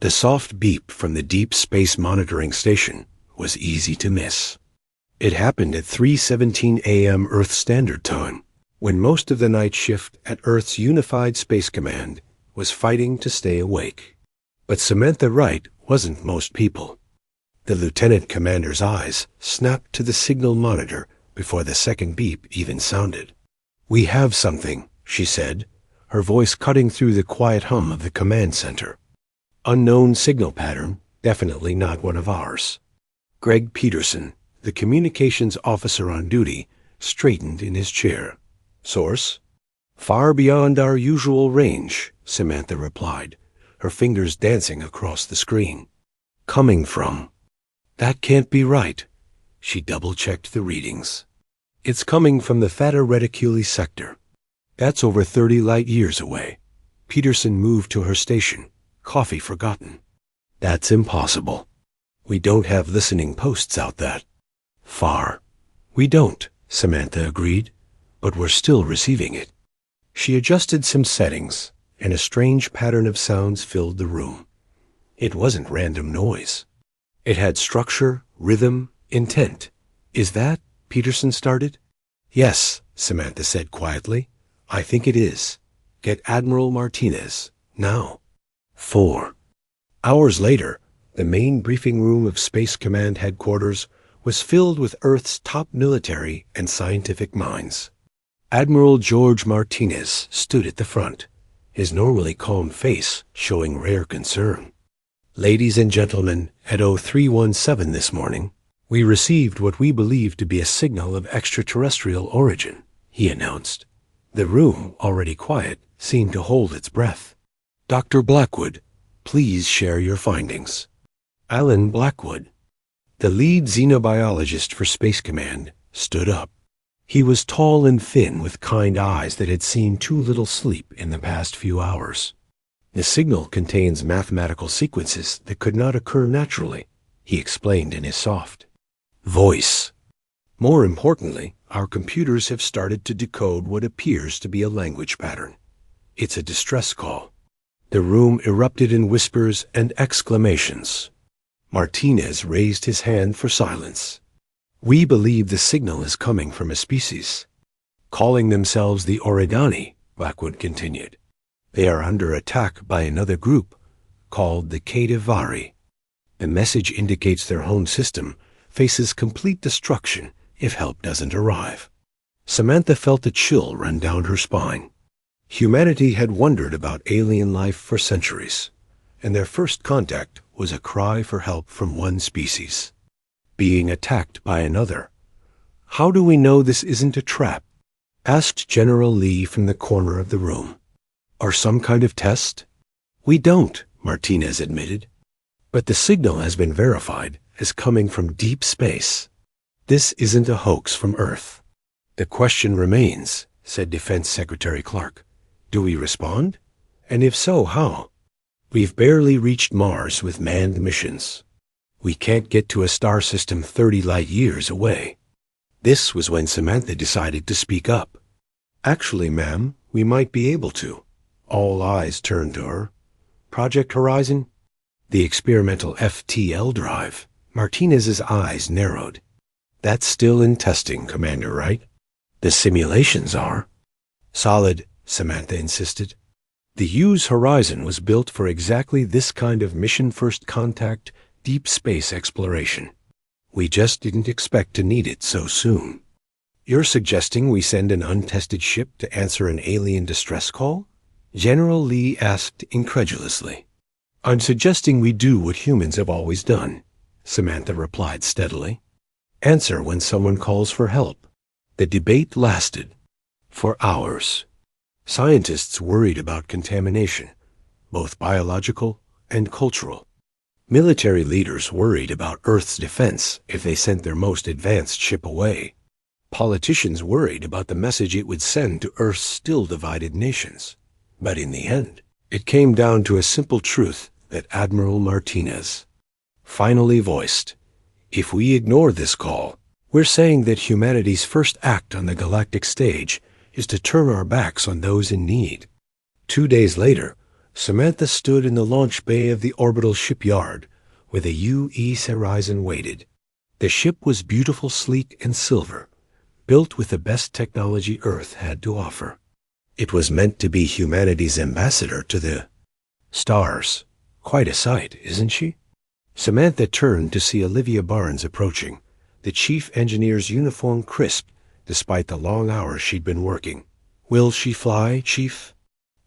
The soft beep from the Deep Space Monitoring Station was easy to miss. It happened at 3:17 a.m. Earth Standard Time, when most of the night shift at Earth's Unified Space Command was fighting to stay awake. But Samantha Wright wasn't most people. The lieutenant commander's eyes snapped to the signal monitor before the second beep even sounded. "We have something," she said, her voice cutting through the quiet hum of the command center. "Unknown signal pattern, definitely not one of ours." Greg Peterson, the communications officer on duty, straightened in his chair. "Source?" "Far beyond our usual range," Samantha replied, her fingers dancing across the screen. "Coming from." "That can't be right." She double-checked the readings. "It's coming from the Theta Reticuli sector. That's over 30 light-years away." Peterson moved to her station, coffee forgotten. "That's impossible. We don't have listening posts out that far." "We don't," Samantha agreed, "but we're still receiving it." She adjusted some settings, and a strange pattern of sounds filled the room. It wasn't random noise. It had structure, rhythm, intent. "Is that?" Peterson started. "Yes," Samantha said quietly. "I think it is. Get Admiral Martinez, now." 4 hours later, the main briefing room of Space Command Headquarters was filled with Earth's top military and scientific minds. Admiral George Martinez stood at the front, his normally calm face showing rare concern. "Ladies and gentlemen, at 0317 this morning, we received what we believe to be a signal of extraterrestrial origin," he announced. The room, already quiet, seemed to hold its breath. "Dr. Blackwood, please share your findings." Alan Blackwood, the lead xenobiologist for Space Command, stood up. He was tall and thin with kind eyes that had seen too little sleep in the past few hours. "The signal contains mathematical sequences that could not occur naturally," he explained in his soft voice. "More importantly, our computers have started to decode what appears to be a language pattern. It's a distress call." The room erupted in whispers and exclamations. Martinez raised his hand for silence. "We believe the signal is coming from a species calling themselves the Oridani," Blackwood continued. "They are under attack by another group called the Kadivari. The message indicates their home system faces complete destruction if help doesn't arrive." Samantha felt a chill run down her spine. Humanity had wondered about alien life for centuries, and their first contact was a cry for help from one species being attacked by another. "How do we know this isn't a trap?" asked General Lee from the corner of the room. "Or some kind of test?" "We don't," Martinez admitted. "But the signal has been verified as coming from deep space. This isn't a hoax from Earth." "The question remains," said Defense Secretary Clark. "Do we respond? And if so, how? We've barely reached Mars with manned missions. We can't get to a star system 30 light-years away." This was when Samantha decided to speak up. "Actually, ma'am, we might be able to." All eyes turned to her. "Project Horizon?" "The experimental FTL drive." Martinez's eyes narrowed. "That's still in testing, Commander, right?" "The simulations are." "Solid," Samantha insisted. "The Hughes Horizon was built for exactly this kind of mission-first contact, deep space exploration. We just didn't expect to need it so soon." "You're suggesting we send an untested ship to answer an alien distress call?" General Lee asked incredulously. "I'm suggesting we do what humans have always done," Samantha replied steadily. "Answer when someone calls for help." The debate lasted for hours. Scientists worried about contamination, both biological and cultural. Military leaders worried about Earth's defense if they sent their most advanced ship away. Politicians worried about the message it would send to Earth's still divided nations. But in the end, it came down to a simple truth that Admiral Martinez finally voiced. "If we ignore this call, we're saying that humanity's first act on the galactic stage is to turn our backs on those in need." 2 days later, Samantha stood in the launch bay of the orbital shipyard where the U.S. Horizon waited. The ship was beautiful, sleek, and silver, built with the best technology Earth had to offer. It was meant to be humanity's ambassador to the stars. Quite a sight, isn't she? Samantha turned to see Olivia Barnes approaching, the chief engineer's uniform crisp despite the long hours she'd been working. "Will she fly, Chief?"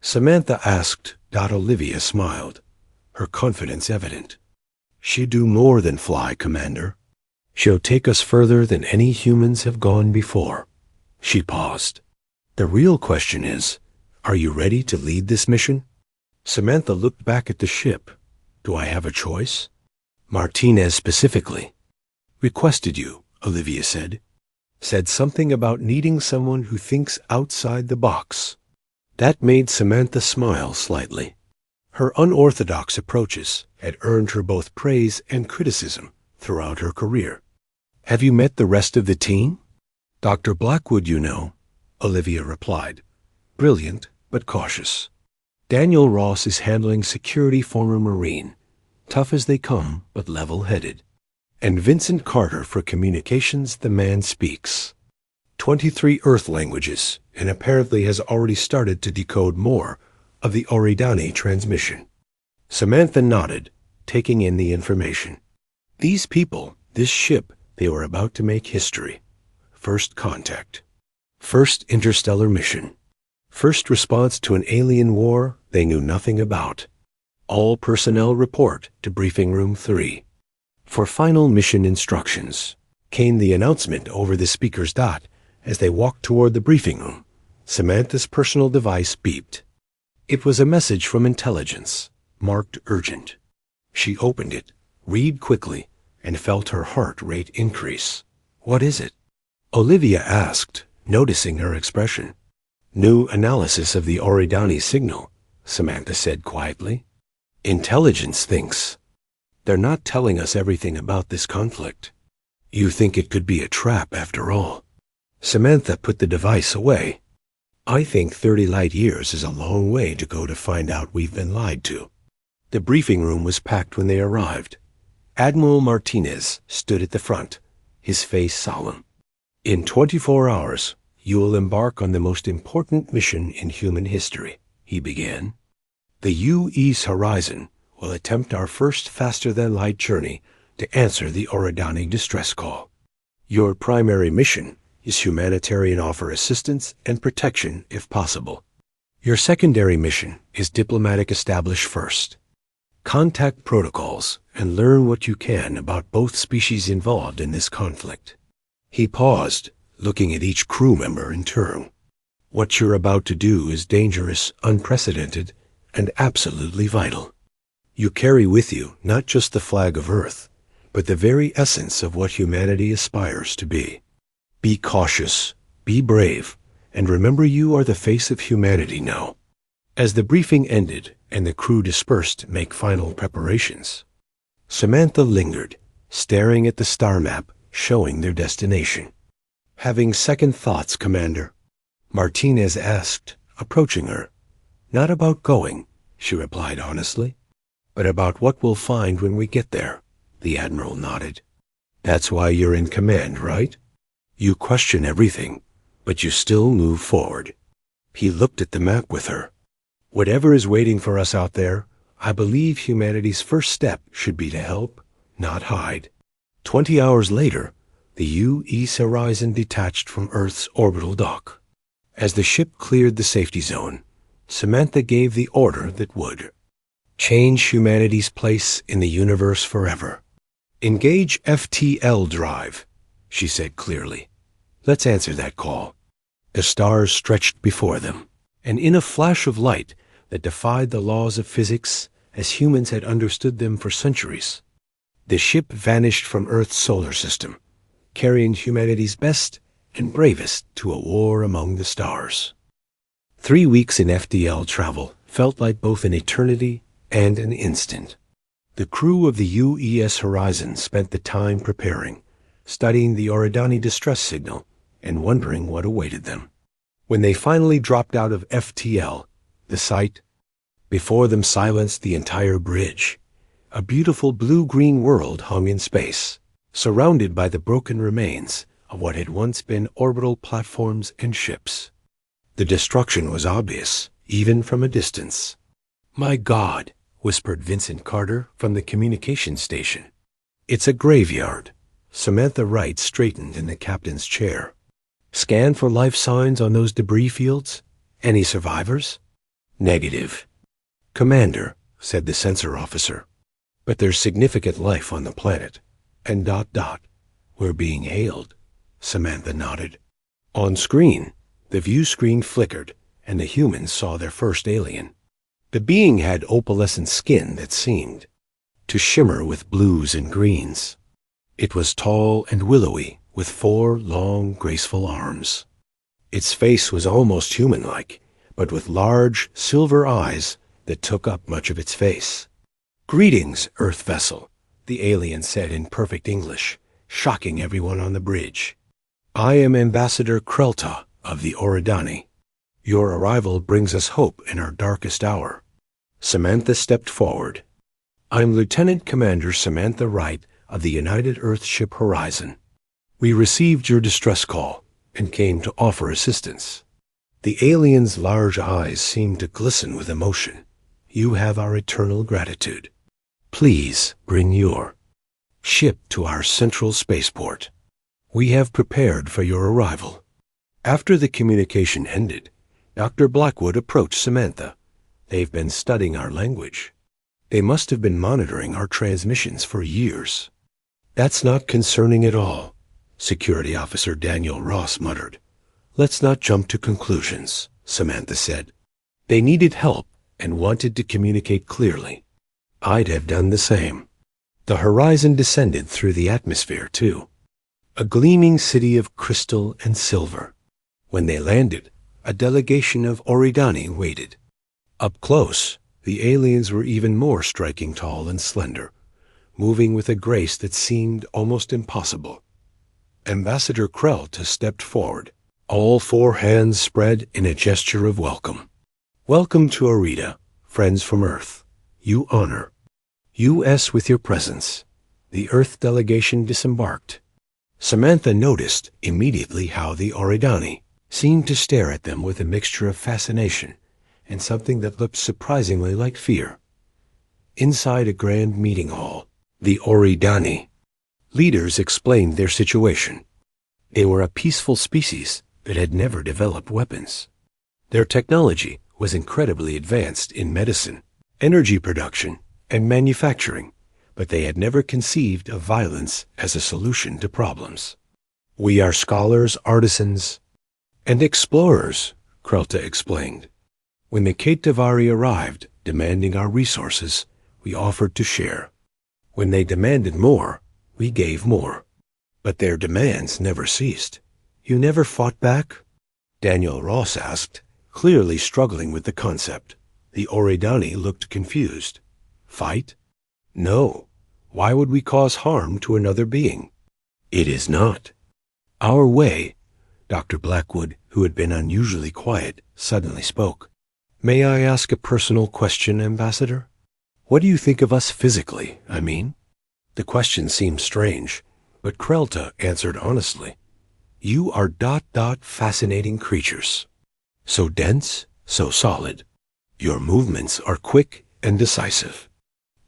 Samantha asked. Olivia smiled, her confidence evident. "She'd do more than fly, Commander. She'll take us further than any humans have gone before." She paused. "The real question is, are you ready to lead this mission?" Samantha looked back at the ship. "Do I have a choice?" "Martinez specifically requested you," Olivia said. "Said something about needing someone who thinks outside the box." That made Samantha smile slightly. Her unorthodox approaches had earned her both praise and criticism throughout her career. "Have you met the rest of the team?" "Dr. Blackwood, you know," Olivia replied, brilliant but cautious. "Daniel Ross is handling security, former Marine, tough as they come but level-headed. And Vincent Carter for communications. The man speaks 23 Earth languages and apparently has already started to decode more of the Oridani transmission." Samantha nodded, taking in the information. These people, this ship, they were about to make history. First contact. First interstellar mission. First response to an alien war they knew nothing about. All personnel report to Briefing Room 3. For final mission instructions, came the announcement over the speaker's dot as they walked toward the briefing room. Samantha's personal device beeped. It was a message from intelligence, marked urgent. She opened it, read quickly, and felt her heart rate increase. "What is it?" Olivia asked, noticing her expression. "New analysis of the Oridani signal," Samantha said quietly. "Intelligence thinks they're not telling us everything about this conflict. You think it could be a trap after all." Samantha put the device away. "I think 30 light years is a long way to go to find out we've been lied to." The briefing room was packed when they arrived. Admiral Martinez stood at the front, his face solemn. "In 24 hours, you will embark on the most important mission in human history," he began. "The U.S. Horizon will attempt our first faster-than-light journey to answer the Oridani distress call. Your primary mission is humanitarian, offer assistance and protection if possible. Your secondary mission is diplomatic, establish first. Contact protocols and learn what you can about both species involved in this conflict." He paused, looking at each crew member in turn. "What you're about to do is dangerous, unprecedented, and absolutely vital. You carry with you not just the flag of Earth, but the very essence of what humanity aspires to be. Be cautious, be brave, and remember you are the face of humanity now." As the briefing ended and the crew dispersed to make final preparations, Samantha lingered, staring at the star map showing their destination. "Having second thoughts, Commander?" Martinez asked, approaching her. "Not about going," she replied honestly, "but about what we'll find when we get there." The Admiral nodded. "That's why you're in command, right? You question everything, but you still move forward." He looked at the map with her. "Whatever is waiting for us out there, I believe humanity's first step should be to help, not hide." 20 hours later, the U.S. Horizon detached from Earth's orbital dock. As the ship cleared the safety zone, Samantha gave the order that would change humanity's place in the universe forever. "Engage FTL drive," she said clearly. "Let's answer that call." The stars stretched before them, and in a flash of light that defied the laws of physics as humans had understood them for centuries, the ship vanished from Earth's solar system, carrying humanity's best and bravest to a war among the stars. 3 weeks in FTL travel felt like both an eternity and an instant. The crew of the U.S. Horizon spent the time preparing, studying the Oridani distress signal, and wondering what awaited them. When they finally dropped out of FTL, the sight Before them silenced the entire bridge. A beautiful blue-green world hung in space, surrounded by the broken remains of what had once been orbital platforms and ships. The destruction was obvious, even from a distance. "My God," whispered Vincent Carter from the communications station. "It's a graveyard." Samantha Wright straightened in the captain's chair. "Scan for life signs on those debris fields? Any survivors?" "Negative." "Commander," said the sensor officer, "but there's significant life on the planet. And ... We're being hailed." Samantha nodded. On screen, the view screen flickered, and the humans saw their first alien. The being had opalescent skin that seemed to shimmer with blues and greens. It was tall and willowy, with 4 long, graceful arms. Its face was almost human-like, but with large, silver eyes that took up much of its face. "Greetings, Earth vessel," the alien said in perfect English, shocking everyone on the bridge. "I am Ambassador Krelta of the Oridani. Your arrival brings us hope in our darkest hour." Samantha stepped forward. "I'm Lieutenant Commander Samantha Wright of the United Earthship Horizon. We received your distress call and came to offer assistance." The alien's large eyes seemed to glisten with emotion. "You have our eternal gratitude. Please bring your ship to our central spaceport. We have prepared for your arrival." After the communication ended, Dr. Blackwood approached Samantha. "They've been studying our language. They must have been monitoring our transmissions for years." "That's not concerning at all," Security Officer Daniel Ross muttered. "Let's not jump to conclusions," Samantha said. "They needed help and wanted to communicate clearly. I'd have done the same." The horizon descended through the atmosphere, too. A gleaming city of crystal and silver. When they landed, a delegation of Oridani waited. Up close, the aliens were even more striking, tall and slender, moving with a grace that seemed almost impossible. Ambassador Krelta stepped forward, all 4 hands spread in a gesture of welcome. "Welcome to Orida, friends from Earth. You honor U.S. with your presence." The Earth delegation disembarked. Samantha noticed immediately how the Oridani seemed to stare at them with a mixture of fascination and something that looked surprisingly like fear. Inside a grand meeting hall, the Oridani leaders explained their situation. They were a peaceful species that had never developed weapons. Their technology was incredibly advanced in medicine, energy production, and manufacturing, but they had never conceived of violence as a solution to problems. "We are scholars, artisans, and explorers," Krelta explained. "When the Kate Davari arrived, demanding our resources, we offered to share. When they demanded more, we gave more. But their demands never ceased." "You never fought back?" Daniel Ross asked, clearly struggling with the concept. The Oridani looked confused. "Fight? No. Why would we cause harm to another being? It is not our way." Dr. Blackwood, who had been unusually quiet, suddenly spoke. "May I ask a personal question, Ambassador? What do you think of us physically, I mean?" The question seemed strange, but Krelta answered honestly. "You are ... fascinating creatures. So dense, so solid. Your movements are quick and decisive,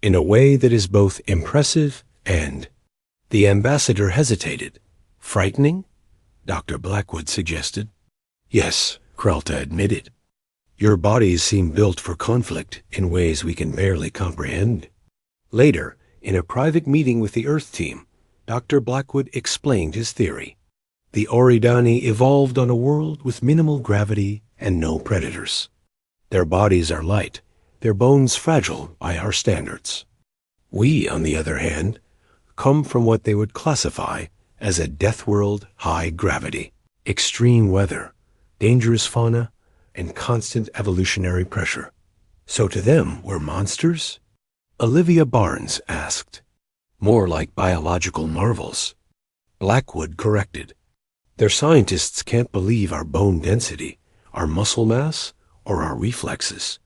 in a way that is both impressive and..." The ambassador hesitated. "Frightening?" Dr. Blackwood suggested. "Yes," Krelta admitted. "Your bodies seem built for conflict in ways we can barely comprehend." Later, in a private meeting with the Earth team, Dr. Blackwood explained his theory. The Oridani evolved on a world with minimal gravity and no predators. Their bodies are light, their bones fragile by our standards. We, on the other hand, come from what they would classify as a death world high gravity, extreme weather, dangerous fauna, and constant evolutionary pressure. So to them, we're monsters? Olivia Barnes asked. "More like biological marvels." Blackwood corrected. "Their scientists can't believe our bone density, our muscle mass, or our reflexes."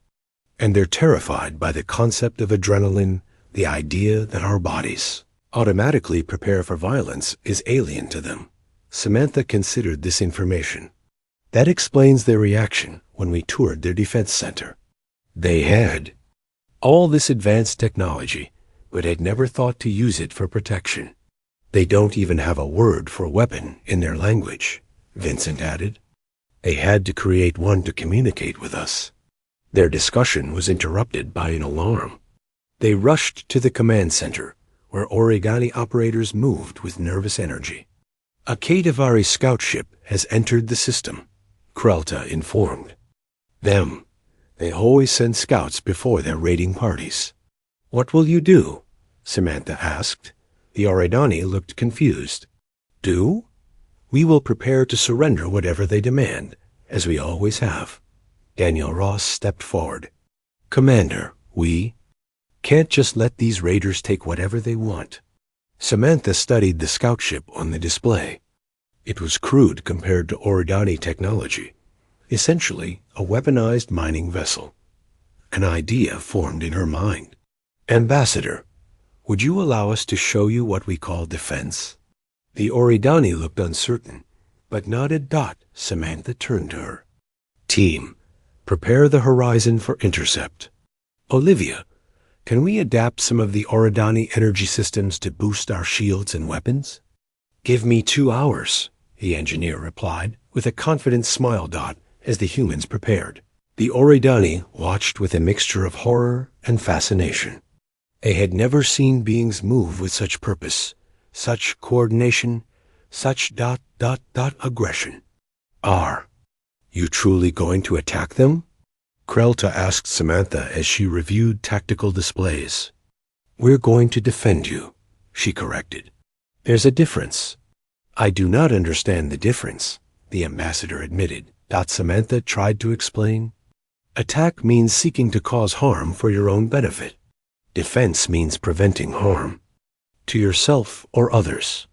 and they're terrified by the concept of adrenaline, the idea that our bodies automatically prepare for violence is alien to them. Samantha considered this information. That explains their reaction when we toured their defense center. They had all this advanced technology, but had never thought to use it for protection. They don't even have a word for weapon in their language, Vincent added. They had to create one to communicate with us. Their discussion was interrupted by an alarm. They rushed to the command center, where Origani operators moved with nervous energy. A Kadavari scout ship has entered the system, Krelta informed. They always send scouts before their raiding parties. What will you do? Samantha asked. The Oridani looked confused. Do? We will prepare to surrender whatever they demand, as we always have. Daniel Ross stepped forward. Commander, we can't just let these raiders take whatever they want. Samantha studied the scout ship on the display. It was crude compared to Oridani technology, essentially a weaponized mining vessel. An idea formed in her mind. Ambassador, would you allow us to show you what we call defense? The Oridani looked uncertain, but nodded. Samantha turned to her. Team, prepare the horizon for intercept. Olivia, can we adapt some of the Oridani energy systems to boost our shields and weapons? Give me 2 hours, the engineer replied, with a confident smile. As the humans prepared. The Oridani watched with a mixture of horror and fascination. They had never seen beings move with such purpose, such coordination, such aggression. Are you truly going to attack them? Krelta asked Samantha as she reviewed tactical displays. We're going to defend you, she corrected. There's a difference. I do not understand the difference, the ambassador admitted. Samantha tried to explain. Attack means seeking to cause harm for your own benefit. Defense means preventing harm to yourself or others.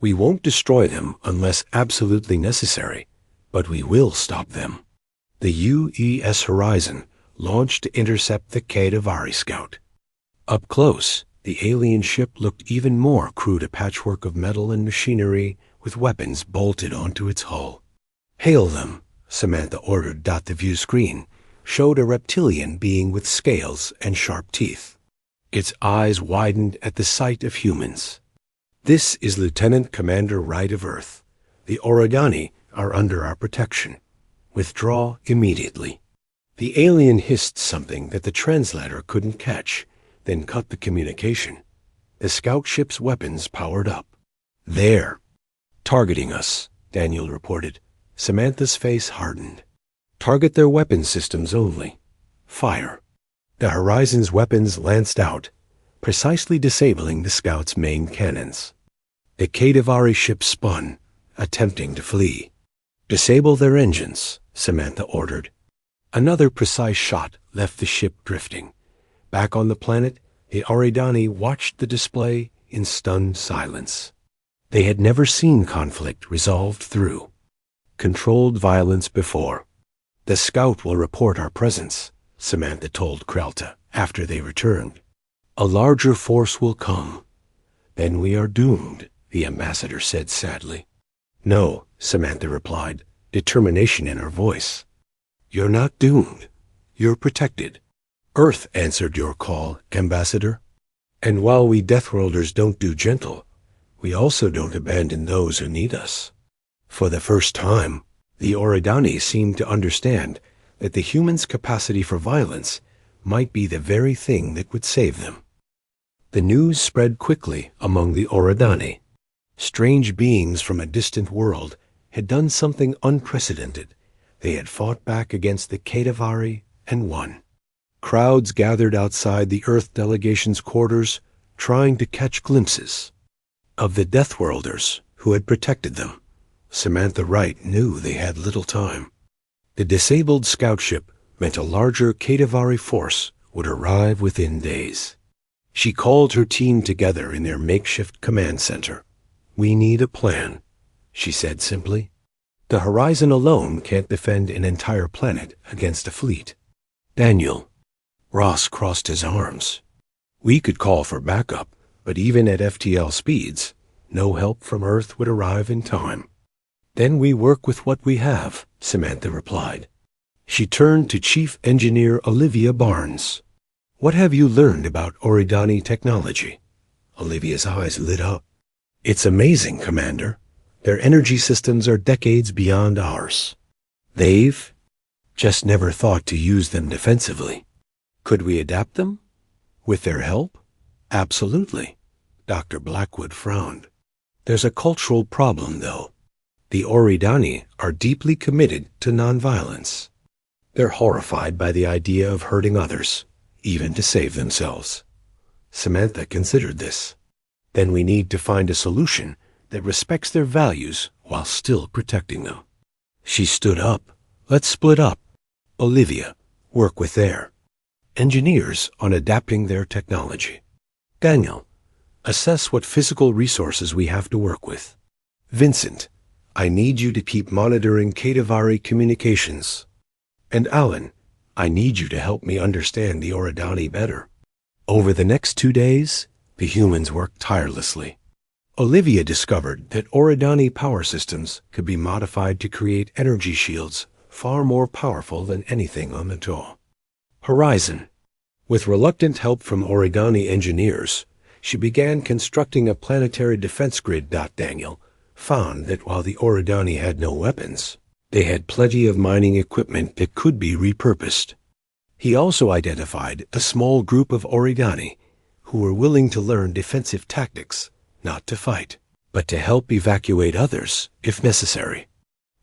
We won't destroy them unless absolutely necessary, but we will stop them. The UES Horizon launched to intercept the Kadavari scout. Up close, the alien ship looked even more crude, a patchwork of metal and machinery with weapons bolted onto its hull. Hail them, Samantha ordered. The view screen showed a reptilian being with scales and sharp teeth. Its eyes widened at the sight of humans. This is Lieutenant Commander Wright of Earth. The Oridani are under our protection. Withdraw immediately. The alien hissed something that the translator couldn't catch, then cut the communication. The scout ship's weapons powered up. There. Targeting us, Daniel reported. Samantha's face hardened. Target their weapon systems only. Fire. The Horizon's weapons lanced out, precisely disabling the scout's main cannons. The Kadavari ship spun, attempting to flee. Disable their engines, Samantha ordered. Another precise shot left the ship drifting. Back on the planet, the Oridani watched the display in stunned silence. They had never seen conflict resolved through controlled violence before. The scout will report our presence, Samantha told Krelta after they returned. A larger force will come. Then we are doomed, the ambassador said sadly. No, Samantha replied, determination in her voice. You're not doomed. You're protected. Earth answered your call, Ambassador. And while we Deathworlders don't do gentle, we also don't abandon those who need us. For the first time, the Oridani seemed to understand that the humans' capacity for violence might be the very thing that would save them. The news spread quickly among the Oridani. Strange beings from a distant world had done something unprecedented. They had fought back against the Kadavari and won. Crowds gathered outside the Earth delegation's quarters, trying to catch glimpses of the Deathworlders who had protected them. Samantha Wright knew they had little time. The disabled scout ship meant a larger Kadavari force would arrive within days. She called her team together in their makeshift command center. We need a plan, she said simply. The Horizon alone can't defend an entire planet against a fleet. Daniel, Ross crossed his arms. We could call for backup, but even at FTL speeds, no help from Earth would arrive in time. Then we work with what we have, Samantha replied. She turned to Chief Engineer Olivia Barnes. What have you learned about Oridani technology? Olivia's eyes lit up. It's amazing, Commander. Their energy systems are decades beyond ours. They've just never thought to use them defensively. Could we adapt them? With their help? Absolutely. Dr. Blackwood frowned. There's a cultural problem, though. The Oridani are deeply committed to nonviolence. They're horrified by the idea of hurting others, even to save themselves. Samantha considered this. Then we need to find a solution that respects their values while still protecting them. She stood up. Let's split up. Olivia, work with their engineers on adapting their technology. Daniel, assess what physical resources we have to work with. Vincent, I need you to keep monitoring Kadavari communications. And Alan, I need you to help me understand the Oridani better. Over the next 2 days, the humans worked tirelessly. Olivia discovered that Oridani power systems could be modified to create energy shields far more powerful than anything on the Mator. Horizon. With reluctant help from Oridani engineers, she began constructing a planetary defense grid. Daniel found that while the Oridani had no weapons, they had plenty of mining equipment that could be repurposed. He also identified a small group of Oridani who were willing to learn defensive tactics, not to fight, but to help evacuate others if necessary.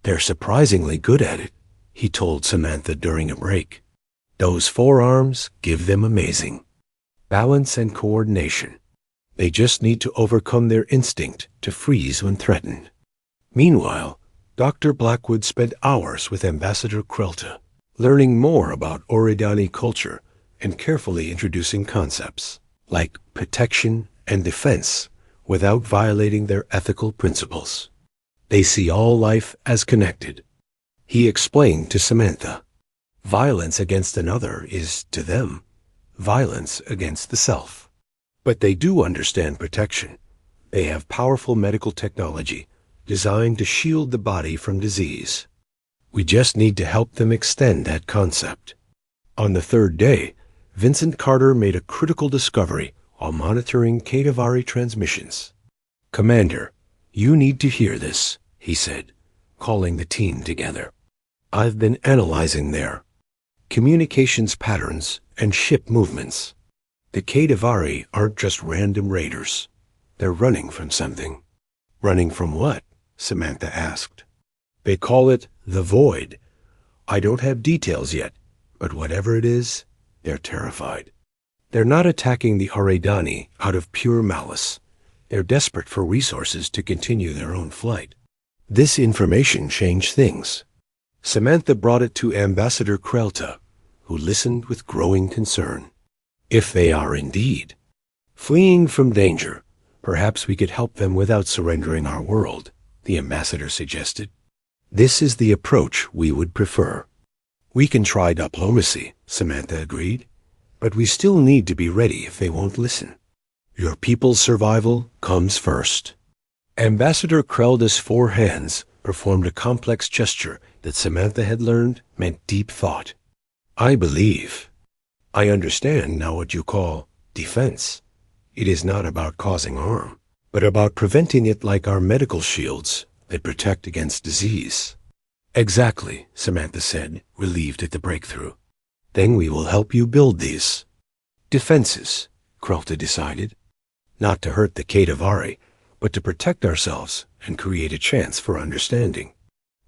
They're surprisingly good at it, he told Samantha during a break. Those forearms give them amazing balance and coordination. They just need to overcome their instinct to freeze when threatened. Meanwhile, Dr. Blackwood spent hours with Ambassador Krelta, learning more about Oridani culture and carefully introducing concepts like protection and defense without violating their ethical principles. They see all life as connected. He explained to Samantha, violence against another is, to them, violence against the self. But they do understand protection. They have powerful medical technology designed to shield the body from disease. We just need to help them extend that concept. On the 3rd day, Vincent Carter made a critical discovery while monitoring Kadavari transmissions. Commander, you need to hear this, he said, calling the team together. I've been analyzing their communications patterns and ship movements. The Kadavari aren't just random raiders. They're running from something. Running from what? Samantha asked. They call it the Void. I don't have details yet, but whatever it is, they're terrified. They're not attacking the Oridani out of pure malice. They're desperate for resources to continue their own flight. This information changed things. Samantha brought it to Ambassador Krelta, who listened with growing concern. If they are indeed fleeing from danger, perhaps we could help them without surrendering our world, the ambassador suggested. This is the approach we would prefer. We can try diplomacy, Samantha agreed, but we still need to be ready if they won't listen. Your people's survival comes first. Ambassador Krelda's 4 hands performed a complex gesture that Samantha had learned meant deep thought. I understand now what you call defense. It is not about causing harm, but about preventing it like our medical shields that protect against disease. Exactly, Samantha said, relieved at the breakthrough. Then we will help you build these defenses, Krelta decided. Not to hurt the Kadavari, but to protect ourselves and create a chance for understanding.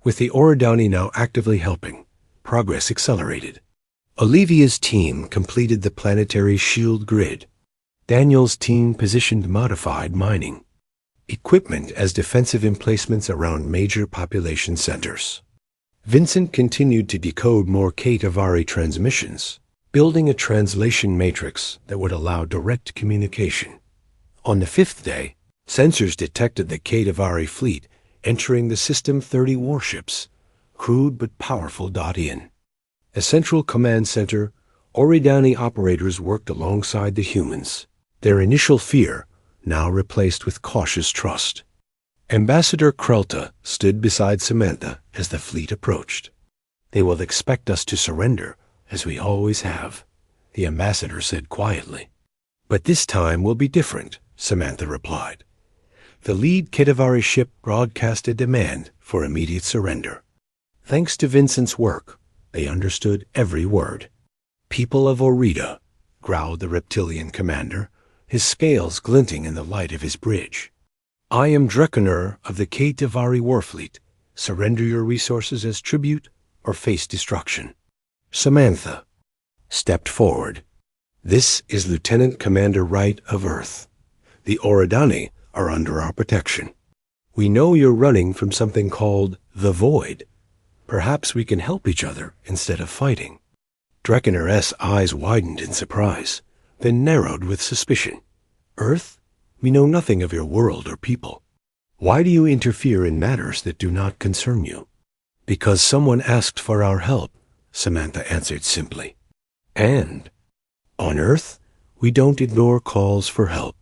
With the Oridani now actively helping, progress accelerated. Olivia's team completed the planetary shield grid. Daniel's team positioned modified mining equipment as defensive emplacements around major population centers. Vincent continued to decode more Kadavari transmissions, building a translation matrix that would allow direct communication. On the 5th day, sensors detected the Kadavari fleet entering the System 30 warships, crude but powerful. In a central command center, Oridani operators worked alongside the humans, their initial fear now replaced with cautious trust. Ambassador Krelta stood beside Samantha as the fleet approached. "They will expect us to surrender, as we always have," the ambassador said quietly. "But this time will be different," Samantha replied. The lead Kitavari ship broadcast a demand for immediate surrender. Thanks to Vincent's work, they understood every word. "People of Orida," growled the reptilian commander, his scales glinting in the light of his bridge. "I am Drekoner of the Kitavari Warfleet. Surrender your resources as tribute or face destruction." Samantha stepped forward. "This is Lieutenant Commander Wright of Earth. The Oridani are under our protection. We know you're running from something called the Void. Perhaps we can help each other instead of fighting." Drekoner's eyes widened in surprise, then narrowed with suspicion. "Earth? We know nothing of your world or people. Why do you interfere in matters that do not concern you?" "Because someone asked for our help," Samantha answered simply. "And on Earth, we don't ignore calls for help."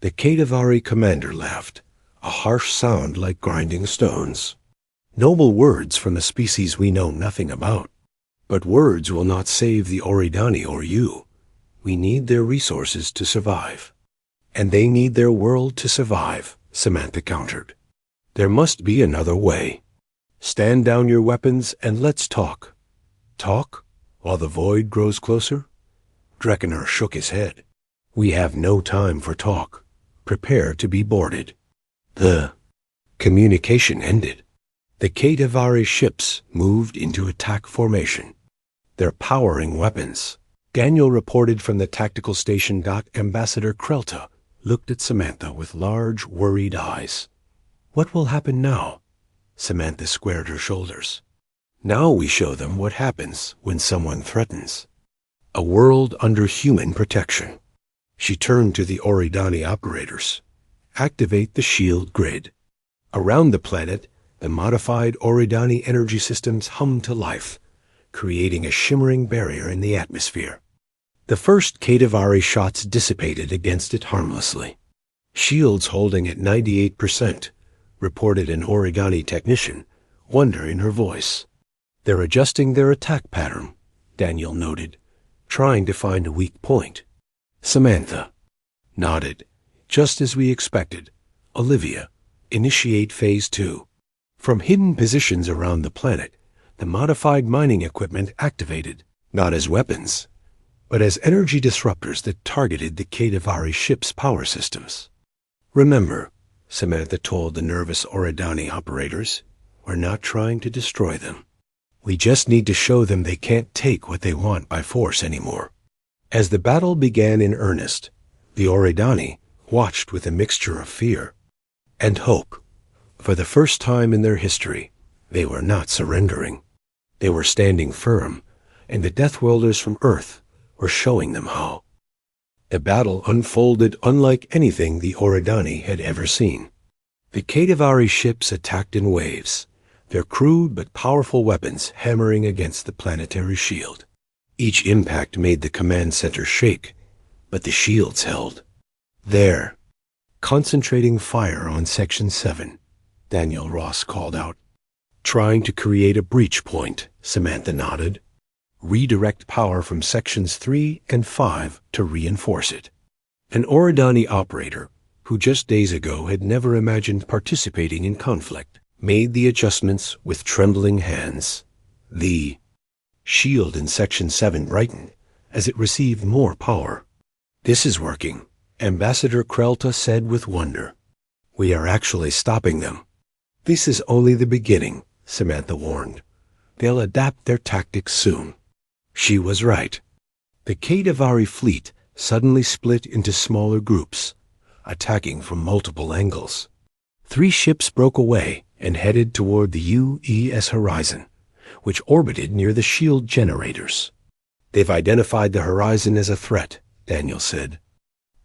The Kitavari commander laughed, a harsh sound like grinding stones. "Noble words from a species we know nothing about. But words will not save the Oridani or you. We need their resources to survive." "And they need their world to survive," Samantha countered. "There must be another way. Stand down your weapons and let's talk." "Talk? While the Void grows closer?" Drekoner shook his head. "We have no time for talk. Prepare to be boarded." The communication ended. The Kitavari ships moved into attack formation. "They're powering weapons," Daniel reported from the tactical station. Ambassador Krelta looked at Samantha with large, worried eyes. "What will happen now?" Samantha squared her shoulders. "Now we show them what happens when someone threatens. A world under human protection." She turned to the Oridani operators. "Activate the shield grid." Around the planet, the modified Oridani energy systems hummed to life, creating a shimmering barrier in the atmosphere. The first Kitavari shots dissipated against it harmlessly. "Shields holding at 98%, reported an Origani technician, wonder in her voice. "They're adjusting their attack pattern," Daniel noted, "trying to find a weak point." Samantha nodded. "Just as we expected. Olivia, initiate Phase 2. From hidden positions around the planet, the modified mining equipment activated, not as weapons, but as energy disruptors that targeted the Kitavari ship's power systems. "Remember," Samantha told the nervous Oridani operators, "we're not trying to destroy them. We just need to show them they can't take what they want by force anymore." As the battle began in earnest, the Oridani watched with a mixture of fear and hope. For the first time in their history, they were not surrendering. They were standing firm, and the Deathworlders from Earth were showing them how. The battle unfolded unlike anything the Oridani had ever seen. The Kitavari ships attacked in waves, their crude but powerful weapons hammering against the planetary shield. Each impact made the command center shake, but the shields held. "There, concentrating fire on Section 7, Daniel Ross called out. "Trying to create a breach point," Samantha nodded. "Redirect power from Sections 3 and 5 to reinforce it." An Oridani operator, who just days ago had never imagined participating in conflict, made the adjustments with trembling hands. The shield in Section 7 brightened as it received more power. "This is working," Ambassador Krelta said with wonder. "We are actually stopping them." "This is only the beginning," Samantha warned. "They'll adapt their tactics soon." She was right. The Kitavari fleet suddenly split into smaller groups, attacking from multiple angles. 3 ships broke away and headed toward the UES horizon, which orbited near the shield generators. "They've identified the horizon as a threat," Daniel said.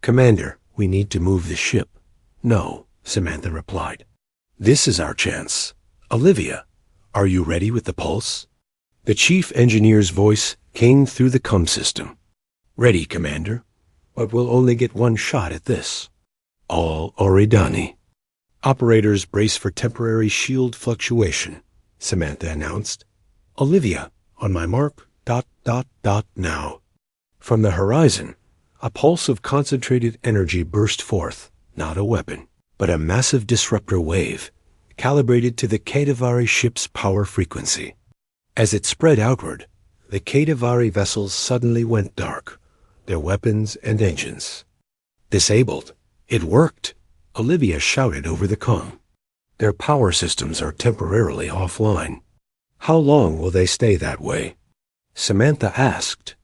"Commander, we need to move the ship." "No," Samantha replied. "This is our chance. Olivia, are you ready with the pulse?" The chief engineer's voice came through the comm system. "Ready, Commander, but we'll only get one shot at this. All Oridani." "Operators brace for temporary shield fluctuation," Samantha announced. "Olivia, on my mark, ... now." From the horizon, a pulse of concentrated energy burst forth, not a weapon, but a massive disruptor wave, calibrated to the Kadavari ship's power frequency. As it spread outward, the Kadavari vessels suddenly went dark, their weapons and engines disabled. "It worked!" Olivia shouted over the comm. "Their power systems are temporarily offline." "How long will they stay that way?" Samantha asked.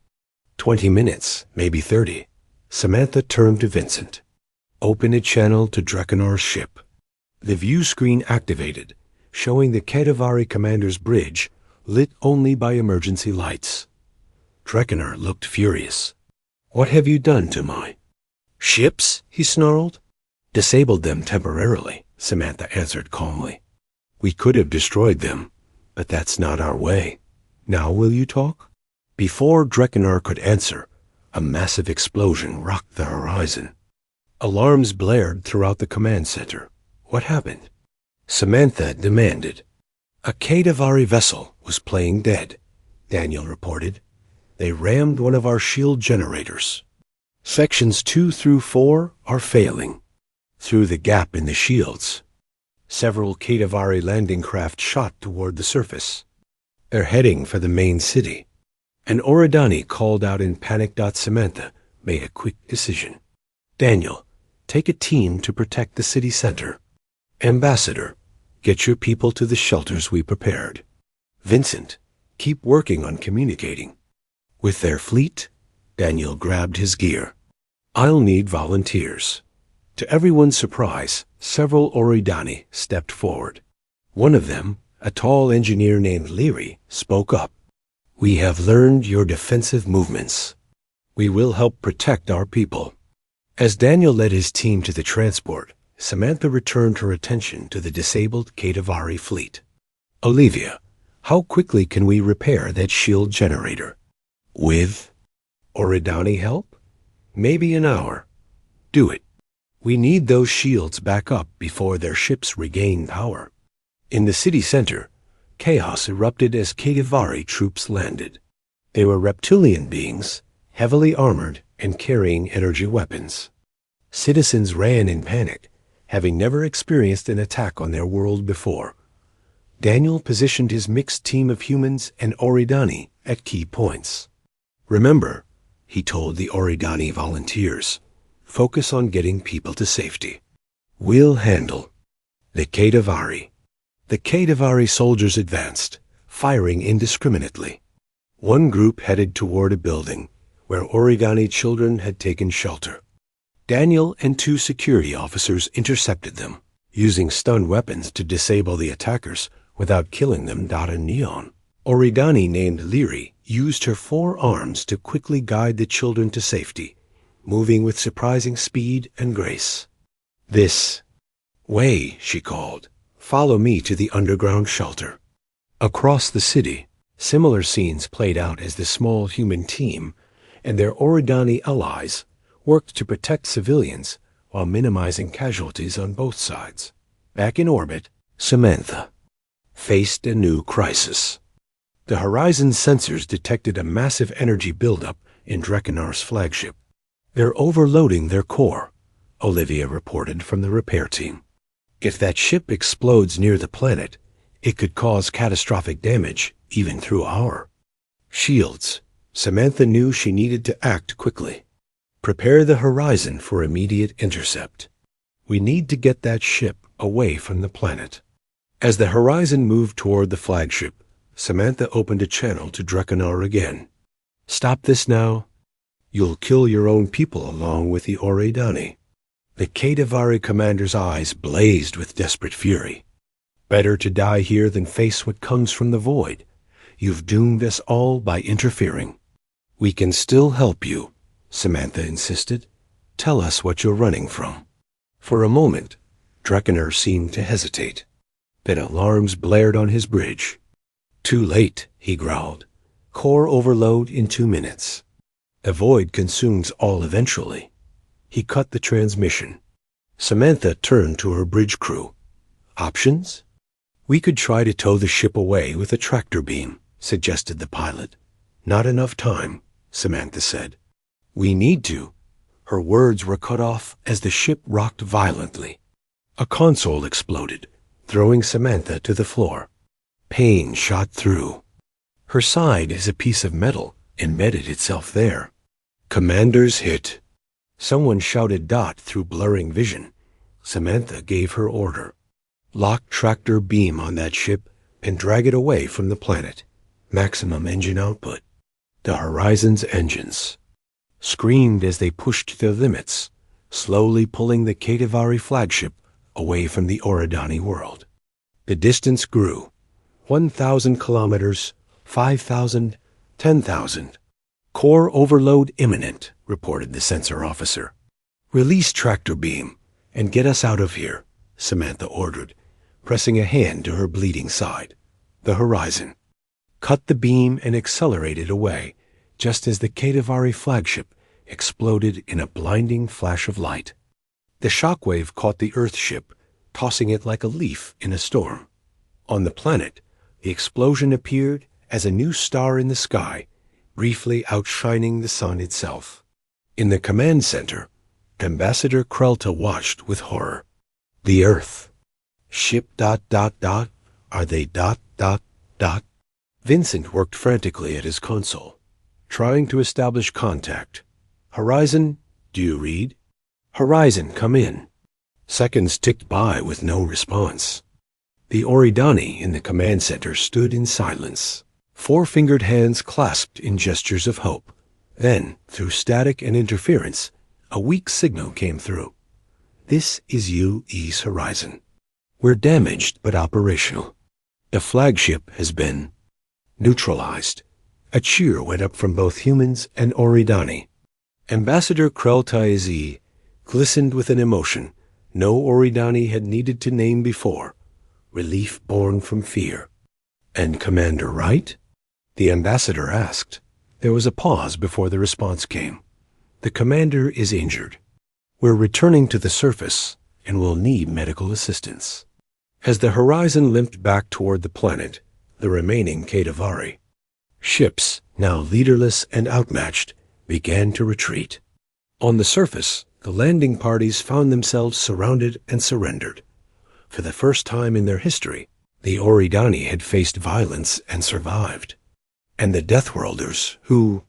20 minutes, maybe 30. Samantha turned to Vincent. "Open a channel to Drakenar's ship." The view screen activated, showing the Kadavari commander's bridge lit only by emergency lights. Drakenar looked furious. "What have you done to my ships?" he snarled. "Disabled them temporarily," Samantha answered calmly. "We could have destroyed them, but that's not our way. Now will you talk?" Before Drakenar could answer, a massive explosion rocked the horizon. Alarms blared throughout the command center. What happened? Samantha demanded. "A Kadavari vessel was playing dead," Daniel reported. "They rammed one of our shield generators. Sections 2 through 4 are failing. Through the gap in the shields, several Kadavari landing craft shot toward the surface. They're heading for the main city." An Oridani called out in panic. Samantha made a quick decision. "Daniel, take a team to protect the city center. Ambassador, get your people to the shelters we prepared. Vincent, keep working on communicating with their fleet." Daniel grabbed his gear. "I'll need volunteers." To everyone's surprise, several Oridani stepped forward. One of them, a tall engineer named Leary, spoke up. "We have learned your defensive movements. We will help protect our people." As Daniel led his team to the transport, Samantha returned her attention to the disabled Kadavari fleet. "Olivia, how quickly can we repair that shield generator?" "With Oridani help? Maybe an hour." "Do it. We need those shields back up before their ships regain power." In the city center, chaos erupted as Kadavari troops landed. They were reptilian beings, heavily armored and carrying energy weapons. Citizens ran in panic, having never experienced an attack on their world before. Daniel positioned his mixed team of humans and Oridani at key points. "Remember," he told the Oridani volunteers, "focus on getting people to safety. We'll handle the Kadavari." The Kadavari soldiers advanced, firing indiscriminately. One group headed toward a building where Oridani children had taken shelter. Daniel and 2 security officers intercepted them, using stun weapons to disable the attackers without killing them. And Neon, Oridani named Leary, used her 4 arms to quickly guide the children to safety, moving with surprising speed and grace. "This way," she called. "Follow me to the underground shelter." Across the city, similar scenes played out as the small human team and their Oridani allies worked to protect civilians while minimizing casualties on both sides. Back in orbit, Samantha faced a new crisis. The horizon sensors detected a massive energy buildup in Drakenar's flagship. "They're overloading their core," Olivia reported from the repair team. "If that ship explodes near the planet, it could cause catastrophic damage even through our shields." Samantha knew she needed to act quickly. "Prepare the horizon for immediate intercept. We need to get that ship away from the planet." As the horizon moved toward the flagship, Samantha opened a channel to Drakenar again. "Stop this now. You'll kill your own people along with the Oridani." The Kadavari commander's eyes blazed with desperate fury. "Better to die here than face what comes from the void. You've doomed us all by interfering." "We can still help you," Samantha insisted. "Tell us what you're running from." For a moment, Drakenar seemed to hesitate. Then alarms blared on his bridge. "Too late," he growled. Core overload in 2 minutes. Avoid consumes all eventually. He cut the transmission. Samantha turned to her bridge crew. Options? We could try to tow the ship away with a tractor beam, suggested the pilot. Not enough time, Samantha said. We need to. Her words were cut off as the ship rocked violently. A console exploded, throwing Samantha to the floor. Pain shot through. Her side as a piece of metal embedded itself there. Commanders hit. Someone shouted Dot through blurring vision. Samantha gave her order. Lock tractor beam on that ship and drag it away from the planet. Maximum engine output. The Horizon's engines screamed as they pushed their limits, slowly pulling the Katavari flagship away from the Oridani world. The distance grew. 1,000 kilometers, 5,000, 10,000. Core overload imminent, reported the sensor officer. Release tractor beam and get us out of here, Samantha ordered, pressing a hand to her bleeding side. The Horizon. Cut the beam and accelerated away, just as the Katavari flagship exploded in a blinding flash of light. The shockwave caught the Earth ship, tossing it like a leaf in a storm. On the planet, the explosion appeared as a new star in the sky, briefly outshining the sun itself. In the command center, Ambassador Krelta watched with horror. The Earth. Ship ... Are they ... Vincent worked frantically at his console, trying to establish contact. Horizon, do you read? Horizon, come in. Seconds ticked by with no response. The Oridani in the command center stood in silence, four-fingered hands clasped in gestures of hope. Then, through static and interference, a weak signal came through. This is UE's Horizon. We're damaged but operational. The flagship has been neutralized. A cheer went up from both humans and Oridani. Ambassador Kreltaizi glistened with an emotion no Oridani had needed to name before. Relief born from fear. And Commander Wright? The ambassador asked. There was a pause before the response came. The commander is injured. We're returning to the surface and will need medical assistance. As the Horizon limped back toward the planet, the remaining Katavari ships, now leaderless and outmatched, began to retreat. On the surface, the landing parties found themselves surrounded and surrendered. For the first time in their history, the Oridani had faced violence and survived. And the Deathworlders, who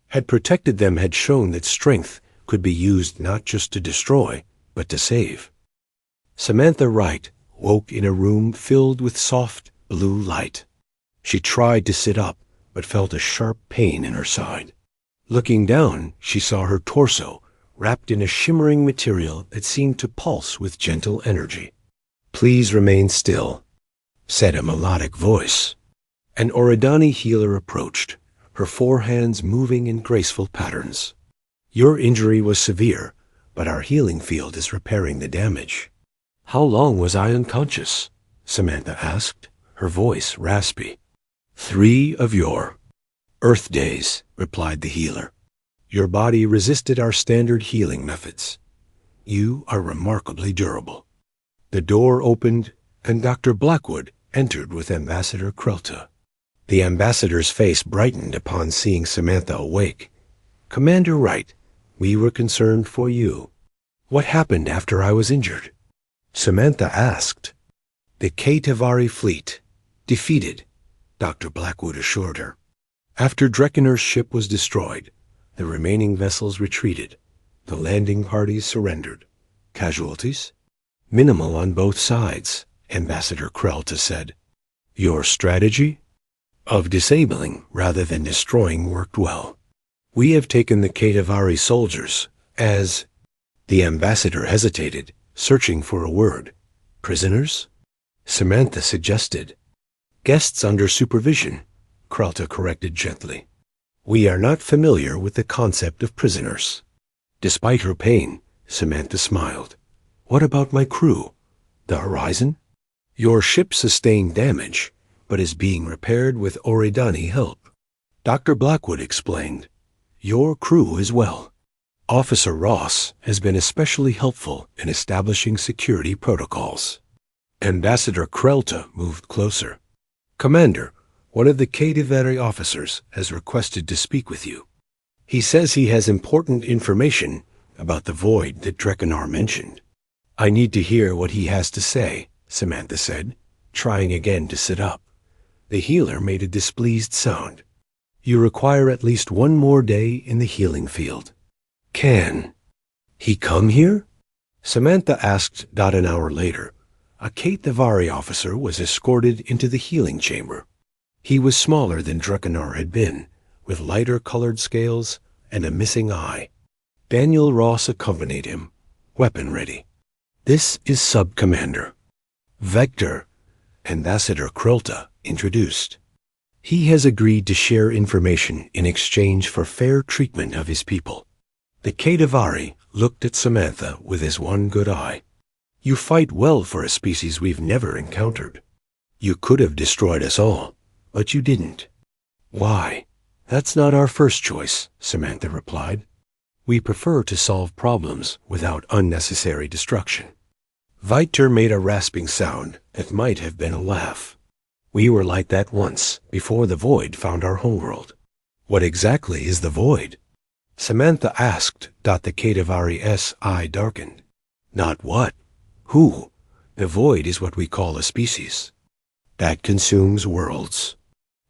had protected them, had shown that strength could be used not just to destroy, but to save. Samantha Wright woke in a room filled with soft blue light. She tried to sit up, but felt a sharp pain in her side. Looking down, she saw her torso wrapped in a shimmering material that seemed to pulse with gentle energy. Please remain still, said a melodic voice. An Oridani healer approached, her four hands moving in graceful patterns. Your injury was severe, but our healing field is repairing the damage. How long was I unconscious? Samantha asked, her voice raspy. 3 of your Earth days, replied the healer. Your body resisted our standard healing methods. You are remarkably durable. The door opened, and Dr. Blackwood entered with Ambassador Krelta. The ambassador's face brightened upon seeing Samantha awake. Commander Wright, we were concerned for you. What happened after I was injured? Samantha asked. The Katavari fleet. Defeated, Dr. Blackwood assured her. After Dreckener's ship was destroyed, the remaining vessels retreated. The landing parties surrendered. Casualties? Minimal on both sides, Ambassador Krelta said. Your strategy? Of disabling rather than destroying worked well. We have taken the Katavari soldiers as... The ambassador hesitated, searching for a word. Prisoners? Samantha suggested. Guests under supervision, Krelta corrected gently. We are not familiar with the concept of prisoners. Despite her pain, Samantha smiled. What about my crew? The Horizon? Your ship sustained damage, but is being repaired with Oridani help. Dr. Blackwood explained. Your crew as well. Officer Ross has been especially helpful in establishing security protocols. Ambassador Krelta moved closer. Commander, one of the Kadivari officers has requested to speak with you. He says he has important information about the void that Drekenar mentioned. I need to hear what he has to say, Samantha said, trying again to sit up. The healer made a displeased sound. You require at least one more day in the healing field. Can he come here? Samantha asked. An hour later, a Kadivari officer was escorted into the healing chamber. He was smaller than Drekenar had been, with lighter-colored scales and a missing eye. Daniel Ross accompanied him, weapon ready. This is Sub-Commander Vector, Ambassador Krelta introduced. He has agreed to share information in exchange for fair treatment of his people. The Kadivari looked at Samantha with his one good eye. You fight well for a species we've never encountered. You could have destroyed us all, but you didn't. Why? That's not our first choice, Samantha replied. We prefer to solve problems without unnecessary destruction. Viter made a rasping sound that might have been a laugh. We were like that once, before the void found our homeworld. What exactly is the void? Samantha asked. The Kadivari's eye darkened. Not what? Who? The void is what we call a species. That consumes worlds.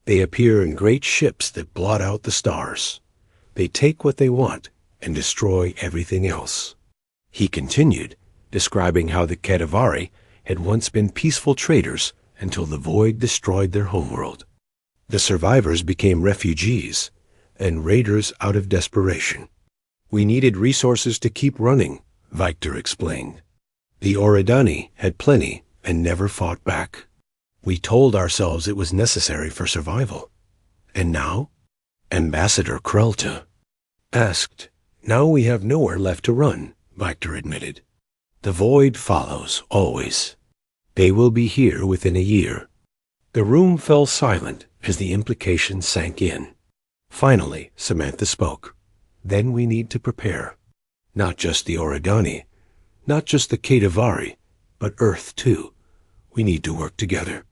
They appear in great ships that blot out the stars. They take what they want and destroy everything else. He continued, describing how the Kadivari had once been peaceful traders until the void destroyed their homeworld. The survivors became refugees and raiders out of desperation. We needed resources to keep running, Victor explained. The Oridani had plenty and never fought back. We told ourselves it was necessary for survival. And now? Ambassador Krelta asked. Now we have nowhere left to run, Victor admitted. The void follows, always. They will be here within a year. The room fell silent as the implication sank in. Finally, Samantha spoke. Then we need to prepare. Not just the Oridani, not just the Kadivari, but Earth too. We need to work together.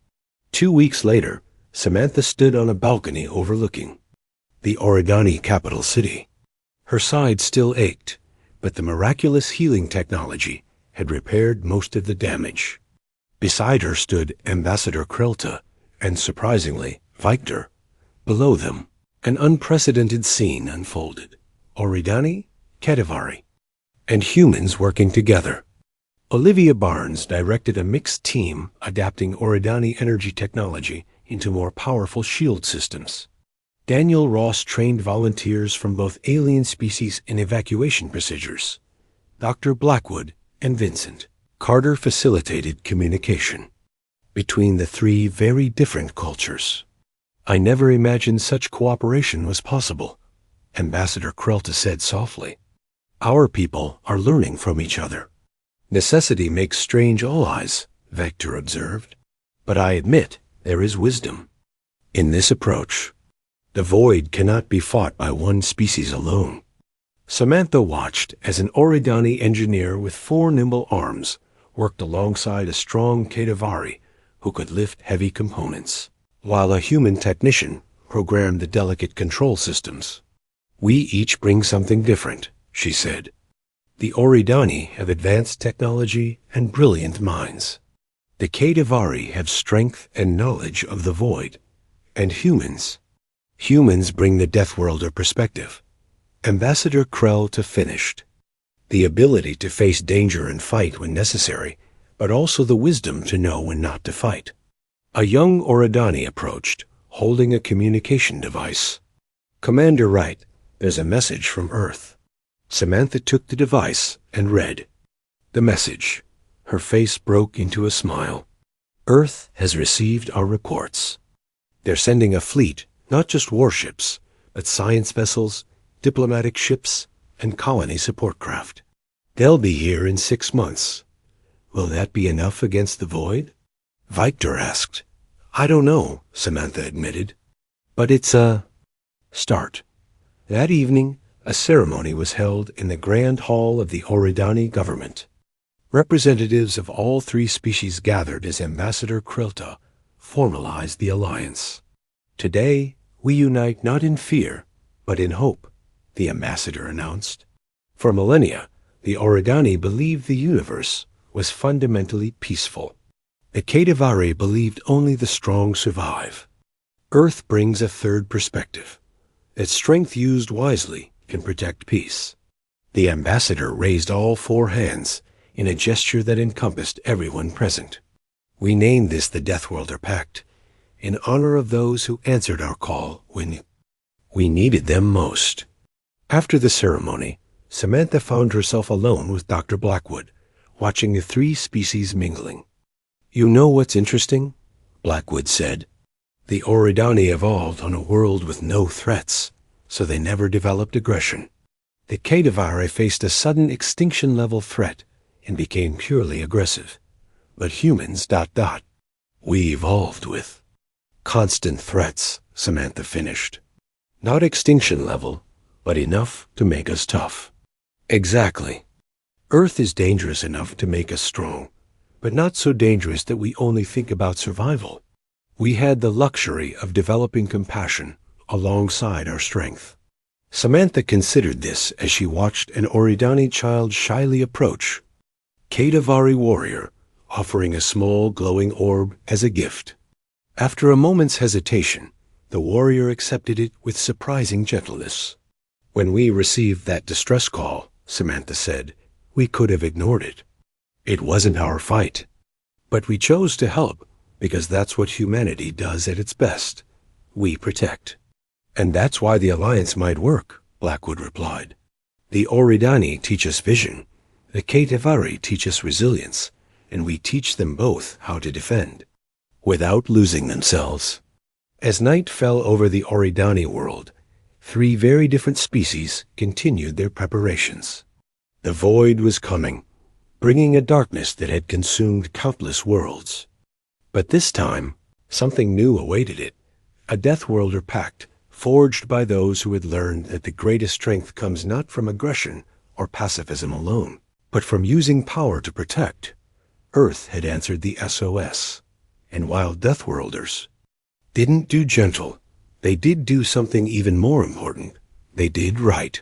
2 weeks later, Samantha stood on a balcony overlooking the Oridani capital city. Her side still ached, but the miraculous healing technology had repaired most of the damage. Beside her stood Ambassador Krelta, and surprisingly, Victor. Below them, an unprecedented scene unfolded. Oridani, Kadivari, and humans working together. Olivia Barnes directed a mixed team adapting Oridani energy technology into more powerful shield systems. Daniel Ross trained volunteers from both alien species and evacuation procedures. Dr. Blackwood and Vincent Carter facilitated communication between the three very different cultures. I never imagined such cooperation was possible, Ambassador Krelta said softly. Our people are learning from each other. Necessity makes strange allies, Vector observed. But I admit there is wisdom in this approach. The void cannot be fought by one species alone. Samantha watched as an Oridani engineer with 4 nimble arms worked alongside a strong Kadivari who could lift heavy components, while a human technician programmed the delicate control systems. We each bring something different, she said. The Oridani have advanced technology and brilliant minds. The Kadivari have strength and knowledge of the void. And humans bring the Deathworlder perspective. Ambassador Krelta finished. The ability to face danger and fight when necessary, but also the wisdom to know when not to fight. A young Oridani approached, holding a communication device. Commander Wright, there's a message from Earth. Samantha took the device and read the message. Her face broke into a smile. Earth has received our reports. They're sending a fleet, not just warships, but science vessels, diplomatic ships, and colony support craft. They'll be here in 6 months. Will that be enough against the void? Victor asked. I don't know, Samantha admitted. But it's Start. That evening, a ceremony was held in the Grand Hall of the Oridani government. Representatives of all three species gathered as Ambassador Krilta formalized the alliance. Today, we unite not in fear, but in hope, the ambassador announced. For millennia, the Oridani believed the universe was fundamentally peaceful. The Kadavari believed only the strong survive. Earth brings a third perspective, that strength used wisely can protect peace. The ambassador raised all four hands in a gesture that encompassed everyone present. We named this the Deathworlder Pact, in honor of those who answered our call when we needed them most. After the ceremony, Samantha found herself alone with Dr. Blackwood, watching the three species mingling. "You know what's interesting?" Blackwood said. "The Oridani evolved on a world with no threats, so they never developed aggression. The Kadavari faced a sudden extinction-level threat and became purely aggressive. But humans... we evolved with constant threats," Samantha finished. "Not extinction level, but enough to make us tough." Exactly. Earth is dangerous enough to make us strong, but not so dangerous that we only think about survival. We had the luxury of developing compassion alongside our strength. Samantha considered this as she watched an Oridani child shyly approach, Kadavari warrior, offering a small glowing orb as a gift. After a moment's hesitation, the warrior accepted it with surprising gentleness. "When we received that distress call," Samantha said, "we could have ignored it. It wasn't our fight. But we chose to help because that's what humanity does at its best. We protect." "And that's why the alliance might work," Blackwood replied. "The Oridani teach us vision. The Kadavari teach us resilience, and we teach them both how to defend, without losing themselves." As night fell over the Oridani world, three very different species continued their preparations. The void was coming, bringing a darkness that had consumed countless worlds. But this time, something new awaited it, a Deathworlder pact forged by those who had learned that the greatest strength comes not from aggression or pacifism alone, but from using power to protect. Earth had answered the SOS, and while Deathworlders didn't do gentle, they did do something even more important. They did right.